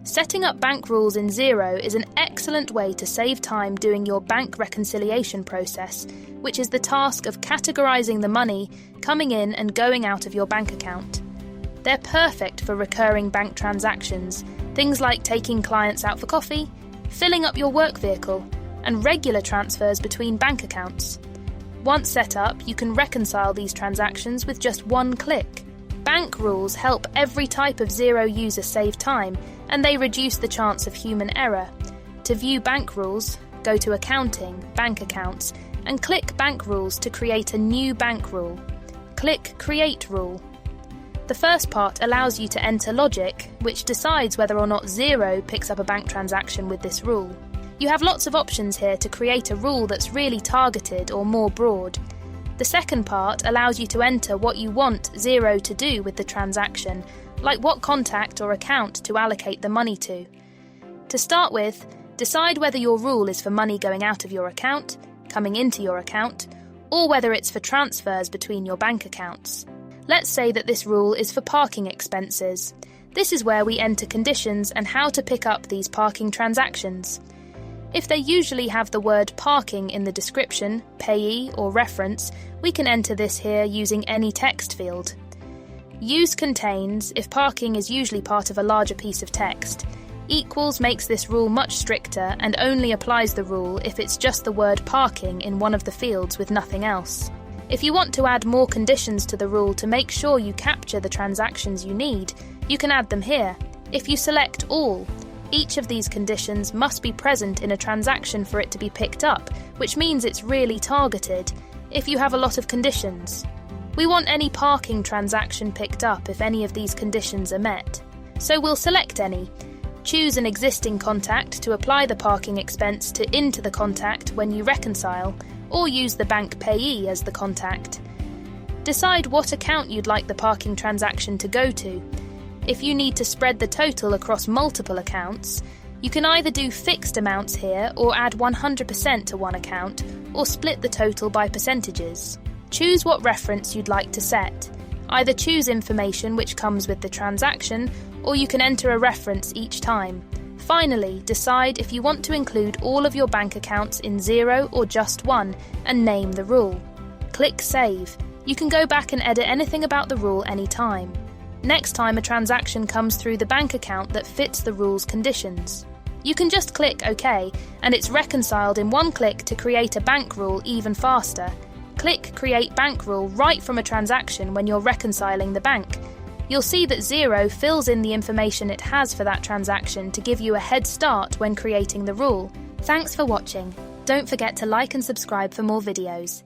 Setting up bank rules in Xero is an excellent way to save time doing your bank reconciliation process, which is the task of categorizing the money coming in and going out of your bank account. They're perfect for recurring bank transactions, things like taking clients out for coffee, filling up your work vehicle, and regular transfers between bank accounts. Once set up, you can reconcile these transactions with just one click. Bank rules help every type of Xero user save time, and they reduce the chance of human error. To view bank rules, go to Accounting, Bank Accounts, and click Bank Rules to create a new bank rule. Click Create Rule. The first part allows you to enter logic, which decides whether or not Xero picks up a bank transaction with this rule. You have lots of options here to create a rule that's really targeted or more broad. The second part allows you to enter what you want Xero to do with the transaction, like what contact or account to allocate the money to. To start with, decide whether your rule is for money going out of your account, coming into your account, or whether it's for transfers between your bank accounts. Let's say that this rule is for parking expenses. This is where we enter conditions and how to pick up these parking transactions. If they usually have the word parking in the description, payee, or reference, we can enter this here using any text field. Use contains if parking is usually part of a larger piece of text. Equals makes this rule much stricter and only applies the rule if it's just the word parking in one of the fields with nothing else. If you want to add more conditions to the rule to make sure you capture the transactions you need, you can add them here. If you select all, each of these conditions must be present in a transaction for it to be picked up, which means it's really targeted if you have a lot of conditions. We want any parking transaction picked up if any of these conditions are met. So we'll select any. Choose an existing contact to apply the parking expense to into the contact when you reconcile, or use the bank payee as the contact. Decide what account you'd like the parking transaction to go to. If you need to spread the total across multiple accounts, you can either do fixed amounts here or add 100% to one account, or split the total by percentages. Choose what reference you'd like to set. Either choose information which comes with the transaction, or you can enter a reference each time. Finally, decide if you want to include all of your bank accounts in Xero or just one, and name the rule. Click Save. You can go back and edit anything about the rule anytime. Next time a transaction comes through the bank account that fits the rule's conditions, you can just click OK, and it's reconciled in one click to create a bank rule even faster. Click Create Bank Rule right from a transaction when you're reconciling the bank. You'll see that Xero fills in the information it has for that transaction to give you a head start when creating the rule. Thanks for watching. Don't forget to like and subscribe for more videos.